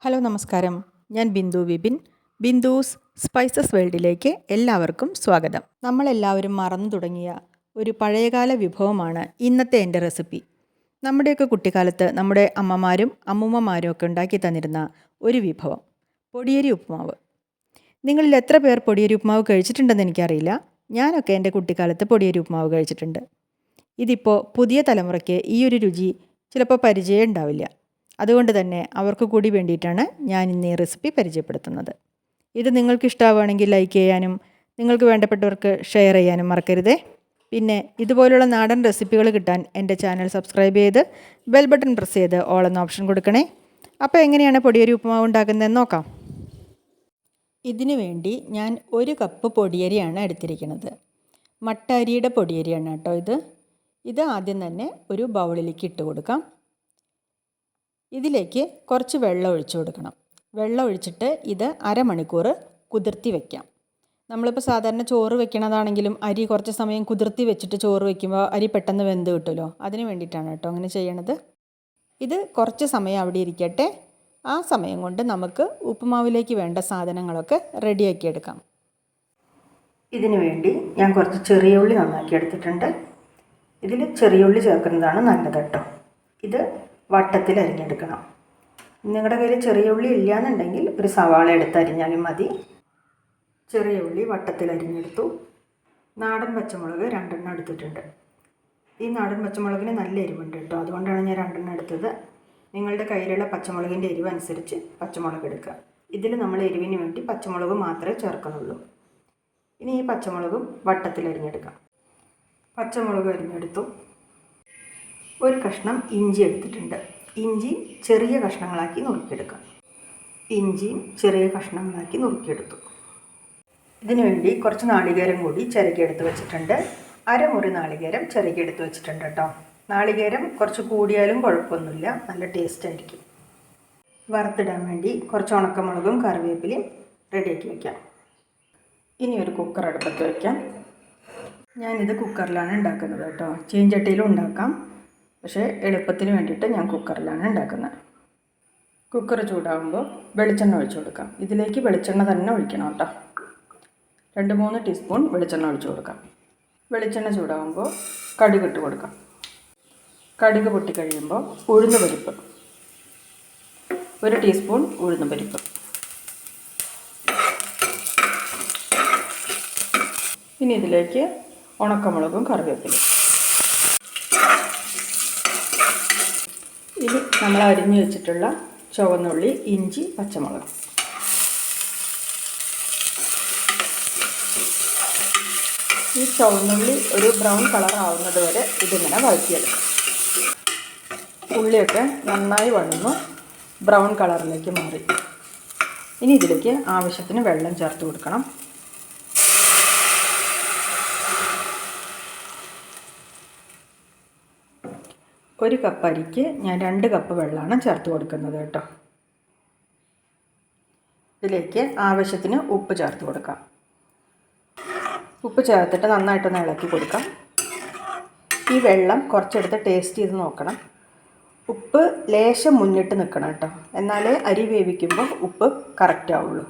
Hello നമസ്കാരം. ഞാൻ Bindu Vipin. ബിന്ദുസ് spices വേൾഡിലേക്ക് എല്ലാവർക്കും സ്വാഗതം. നമ്മളെല്ലാവരും മറന്നു തുടങ്ങിയ ഒരു പഴയകാല വിഭവമാണ് ഇന്നത്തെ എൻ്റെ റെസിപ്പി. നമ്മുടെയൊക്കെ കുട്ടിക്കാലത്ത് നമ്മുടെ അമ്മമാരും അമ്മൂമ്മമാരും ഒക്കെ ഉണ്ടാക്കി തന്നിരുന്ന ഒരു വിഭവം, പൊടിയരി ഉപ്പുമാവ്. നിങ്ങളിൽ എത്ര പേർ പൊടിയരി ഉപ്പുമാവ് കഴിച്ചിട്ടുണ്ടെന്ന് എനിക്കറിയില്ല. ഞാനൊക്കെ എൻ്റെ കുട്ടിക്കാലത്ത് പൊടിയരി ഉപ്പുമാവ് കഴിച്ചിട്ടുണ്ട്. ഇതിപ്പോൾ പുതിയ തലമുറയ്ക്ക് ഈ ഒരു രുചി ചിലപ്പോൾ പരിചയം ഉണ്ടാവില്ല. അതുകൊണ്ട് തന്നെ അവർക്ക് കൂടി വേണ്ടിയിട്ടാണ് ഞാൻ ഇന്ന് ഈ റെസിപ്പി പരിചയപ്പെടുത്തുന്നത്. ഇത് നിങ്ങൾക്ക് ഇഷ്ടമാവുകയാണെങ്കിൽ ലൈക്ക് ചെയ്യാനും നിങ്ങൾക്ക് വേണ്ടപ്പെട്ടവർക്ക് ഷെയർ ചെയ്യാനും മറക്കരുതേ. പിന്നെ ഇതുപോലുള്ള നാടൻ റെസിപ്പികൾ കിട്ടാൻ എൻ്റെ ചാനൽ സബ്സ്ക്രൈബ് ചെയ്ത് ബെൽ ബട്ടൺ പ്രസ് ചെയ്ത് ഓൾ എന്ന ഓപ്ഷൻ കൊടുക്കണേ. അപ്പോൾ എങ്ങനെയാണ് പൊടിയരി ഉപ്പുമാവ് ഉണ്ടാക്കുന്നതെന്ന് നോക്കാം. ഇതിനു വേണ്ടി ഞാൻ 1 കപ്പ് പൊടിയരിയാണ് എടുത്തിരിക്കുന്നത്. മട്ട അരിയുടെ പൊടിയരിയാണ് കേട്ടോ ഇത് ആദ്യം തന്നെ ഒരു ബൗളിലേക്ക് ഇട്ട് കൊടുക്കാം. ഇതിലേക്ക് കുറച്ച് വെള്ളം ഒഴിച്ചു കൊടുക്കണം. വെള്ളം ഒഴിച്ചിട്ട് ഇത് അരമണിക്കൂർ കുതിർത്തി വയ്ക്കാം. നമ്മളിപ്പോൾ സാധാരണ ചോറ് വെക്കണതാണെങ്കിലും അരി കുറച്ച് സമയം കുതിർത്തി വെച്ചിട്ട് ചോറ് വയ്ക്കുമ്പോൾ അരി പെട്ടെന്ന് വെന്ത് കിട്ടുമല്ലോ, അതിന് വേണ്ടിയിട്ടാണ് കേട്ടോ അങ്ങനെ ചെയ്യണത്. ഇത് കുറച്ച് സമയം അവിടെ ഇരിക്കട്ടെ. ആ സമയം കൊണ്ട് നമുക്ക് ഉപ്പുമാവിലേക്ക് വേണ്ട സാധനങ്ങളൊക്കെ റെഡിയാക്കി എടുക്കാം. ഇതിനു വേണ്ടി ഞാൻ കുറച്ച് ചെറിയ ഉള്ളി നന്നാക്കി എടുത്തിട്ടുണ്ട്. ഇതിൽ ചെറിയ ഉള്ളി ചേർക്കുന്നതാണ് നല്ലത് കേട്ടോ. ഇത് വട്ടത്തിൽ അരിഞ്ഞെടുക്കണം. നിങ്ങളുടെ കയ്യിൽ ചെറിയ ഉള്ളി ഇല്ലയെന്നുണ്ടെങ്കിൽ ഒരു സവാള എടുത്ത് അരിഞ്ഞാലും മതി. ചെറിയ ഉള്ളി വട്ടത്തിൽ അരിഞ്ഞെടുത്തു. നാടൻ പച്ചമുളക് 2 എണ്ണം എടുത്തിട്ടുണ്ട്. ഈ നാടൻ പച്ചമുളകിന് നല്ല എരിവുണ്ട് കേട്ടോ, അതുകൊണ്ടാണ് ഞാൻ 2 എണ്ണം എടുത്തത്. നിങ്ങളുടെ കയ്യിലുള്ള പച്ചമുളകിൻ്റെ എരിവ് അനുസരിച്ച് പച്ചമുളക് എടുക്കുക. ഇതിൽ നമ്മൾ എരിവിന് വേണ്ടി പച്ചമുളക് മാത്രമേ ചേർക്കുന്നുള്ളൂ. ഇനി ഈ പച്ചമുളകും വട്ടത്തിൽ അരിഞ്ഞെടുക്കാം. പച്ചമുളക് അരിഞ്ഞെടുത്തു. ഒരു കഷ്ണം ഇഞ്ചി എടുത്തിട്ടുണ്ട്. ഇഞ്ചി ചെറിയ കഷ്ണങ്ങളാക്കി നുറുക്കിയെടുക്കാം. ഇഞ്ചിയും ചെറിയ കഷ്ണങ്ങളാക്കി നുറുക്കിയെടുത്തു. ഇതിനു വേണ്ടി കുറച്ച് നാളികേരം കൂടി ചിരകിയെടുത്ത് വെച്ചിട്ടുണ്ട്. അരമുറി നാളികേരം ചിരകിയെടുത്ത് വെച്ചിട്ടുണ്ട് കേട്ടോ. നാളികേരം കുറച്ച് കൂടിയാലും കുഴപ്പമൊന്നുമില്ല, നല്ല ടേസ്റ്റ് ആയിരിക്കും. വറുത്തിടാൻ വേണ്ടി കുറച്ച് ഉണക്കമുളകും കറിവേപ്പിലയും റെഡിയാക്കി വയ്ക്കാം. ഇനി ഒരു കുക്കർ അടുപ്പത്ത് വയ്ക്കാം. ഞാനിത് കുക്കറിലാണ് ഉണ്ടാക്കുന്നത് കേട്ടോ. ചീഞ്ചട്ടിയിലും ഉണ്ടാക്കാം, പക്ഷേ എളുപ്പത്തിന് വേണ്ടിയിട്ട് ഞാൻ കുക്കറിലാണ് ഉണ്ടാക്കുന്നത്. കുക്കർ ചൂടാകുമ്പോൾ വെളിച്ചെണ്ണ ഒഴിച്ചു കൊടുക്കാം. ഇതിലേക്ക് വെളിച്ചെണ്ണ തന്നെ ഒഴിക്കണം കേട്ടോ. 2-3 ടീസ്പൂൺ വെളിച്ചെണ്ണ ഒഴിച്ചു കൊടുക്കാം. വെളിച്ചെണ്ണ ചൂടാകുമ്പോൾ കടുക് ഇട്ട് കൊടുക്കാം. കടുക് പൊട്ടിക്കഴിയുമ്പോൾ ഉഴുന്ന് പരിപ്പ്, 1 ടീസ്പൂൺ ഉഴുന്ന് പരിപ്പ്. ഇനി ഇതിലേക്ക് ഉണക്കമുളകും കറിവേപ്പിലയും. ഇത് നമ്മൾ അരിഞ്ഞു വെച്ചിട്ടുള്ള ചുവന്നുള്ളി, ഇഞ്ചി, പച്ചമുളക്. ഈ ചുവന്നുള്ളി ഒരു ബ്രൗൺ കളർ ആവുന്നത് വരെ ഇതിങ്ങനെ വഴറ്റിയെടുക്കും. ഉള്ളിയൊക്കെ നന്നായി വഴന്നു ബ്രൗൺ കളറിലേക്ക് മാറി. ഇനി ഇതിലേക്ക് ആവശ്യത്തിന് വെള്ളം ചേർത്ത് കൊടുക്കണം. ഒരു കപ്പ് അരിക്ക് ഞാൻ 2 കപ്പ് വെള്ളമാണ് ചേർത്ത് കൊടുക്കുന്നത് കേട്ടോ. ഇതിലേക്ക് ആവശ്യത്തിന് ഉപ്പ് ചേർത്ത് കൊടുക്കാം. ഉപ്പ് ചേർത്തിട്ട് നന്നായിട്ടൊന്ന് ഇളക്കി കൊടുക്കാം. ഈ വെള്ളം കുറച്ചെടുത്ത് ടേസ്റ്റ് ചെയ്ത് നോക്കണം. ഉപ്പ് ലേശം മുന്നിട്ട് നിൽക്കണം കേട്ടോ, എന്നാലേ അരി വേവിക്കുമ്പോൾ ഉപ്പ് കറക്റ്റ് ആവുള്ളൂ.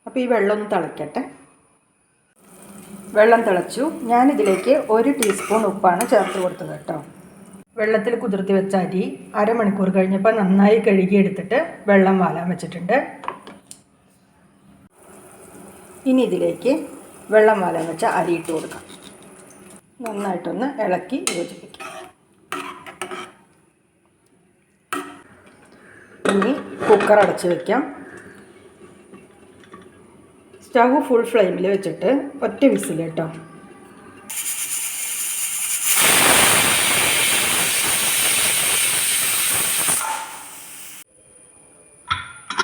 അപ്പോൾ ഈ വെള്ളം ഒന്ന് തിളയ്ക്കട്ടെ. വെള്ളം തിളച്ചു. ഞാനിതിലേക്ക് 1 ടീസ്പൂൺ ഉപ്പാണ് ചേർത്ത് കൊടുത്തത് കേട്ടോ. വെള്ളത്തിൽ കുതിർത്തി വെച്ച അരി അരമണിക്കൂർ കഴിഞ്ഞപ്പോൾ നന്നായി കഴുകിയെടുത്തിട്ട് വെള്ളം വാലാൻ വെച്ചിട്ടുണ്ട്. ഇനി ഇതിലേക്ക് വെള്ളം വാലാൻ വെച്ച അരി ഇട്ട് കൊടുക്കാം. നന്നായിട്ടൊന്ന് ഇളക്കി യോജിപ്പിക്കാം. ഇനി കുക്കർ അടച്ച് വയ്ക്കാം. സ്റ്റവ് ഫുൾ ഫ്ലെയിമിൽ വെച്ചിട്ട് ഒറ്റ വിസിൽ കേട്ടോ.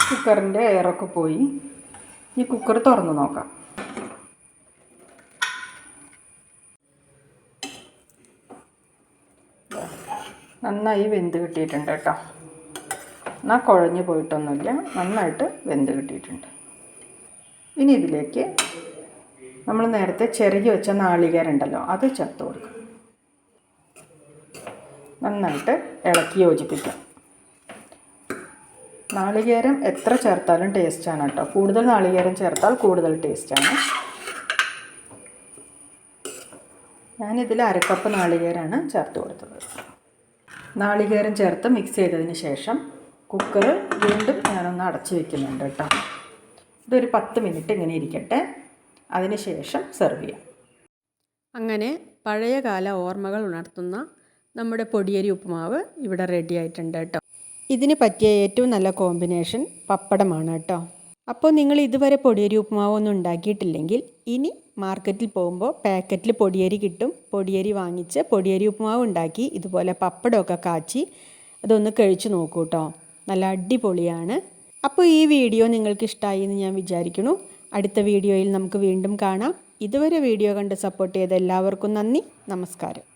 കുക്കറിൻ്റെ എയറൊക്കെ പോയി. ഈ കുക്കർ തുറന്ന് നോക്കാം. നന്നായി വെന്ത് കിട്ടിയിട്ടുണ്ട് കേട്ടോ. എന്നാൽ കുഴഞ്ഞു പോയിട്ടൊന്നുമില്ല, നന്നായിട്ട് വെന്ത് കിട്ടിയിട്ടുണ്ട്. ഇനി ഇതിലേക്ക് നമ്മൾ നേരത്തെ ചിരകി വെച്ച നാളികേരം ഉണ്ടല്ലോ, അത് ചേർത്ത് കൊടുക്കാം. നന്നായിട്ട് ഇളക്കി യോജിപ്പിക്കാം. നാളികേരം എത്ര ചേർത്താലും ടേസ്റ്റാണ് കേട്ടോ. കൂടുതൽ നാളികേരം ചേർത്താൽ കൂടുതൽ ടേസ്റ്റാണ്. ഞാനിതിൽ 1/2 കപ്പ് നാളികേരമാണ് ചേർത്ത് കൊടുത്തത്. നാളികേരം ചേർത്ത് മിക്സ് ചെയ്തതിന് ശേഷം കുക്കർ വീണ്ടും ഞാനൊന്ന് അടച്ച് വയ്ക്കുന്നുണ്ട് കേട്ടോ. ഇതൊരു 10 മിനിറ്റ് ഇങ്ങനെ ഇരിക്കട്ടെ. അതിന് ശേഷം സെർവ് ചെയ്യാം. അങ്ങനെ പഴയകാല ഓർമ്മകൾ ഉണർത്തുന്ന നമ്മുടെ പൊടിയരി ഉപ്പുമാവ് ഇവിടെ റെഡി ആയിട്ടുണ്ട് കേട്ടോ. ഇതിന് പറ്റിയ ഏറ്റവും നല്ല കോമ്പിനേഷൻ പപ്പടമാണ് കേട്ടോ. അപ്പോൾ നിങ്ങൾ ഇതുവരെ പൊടിയരി ഉപ്പുമാവൊന്നും ഉണ്ടാക്കിയിട്ടില്ലെങ്കിൽ ഇനി മാർക്കറ്റിൽ പോകുമ്പോൾ പാക്കറ്റിൽ പൊടിയരി കിട്ടും. പൊടിയരി വാങ്ങിച്ച് പൊടിയരി ഉപ്പുമാവ് ഉണ്ടാക്കി ഇതുപോലെ പപ്പടമൊക്കെ കാച്ചി അതൊന്ന് കഴിച്ച് നോക്കൂ കേട്ടോ. നല്ല അടിപൊളിയാണ്. അപ്പോൾ ഈ വീഡിയോ നിങ്ങൾക്ക് ഇഷ്ടമായി എന്ന് ഞാൻ വിചാരിക്കുന്നു. അടുത്ത വീഡിയോയിൽ നമുക്ക് വീണ്ടും കാണാം. ഇതുവരെ വീഡിയോ കണ്ട് സപ്പോർട്ട് ചെയ്ത എല്ലാവർക്കും നന്ദി. നമസ്കാരം.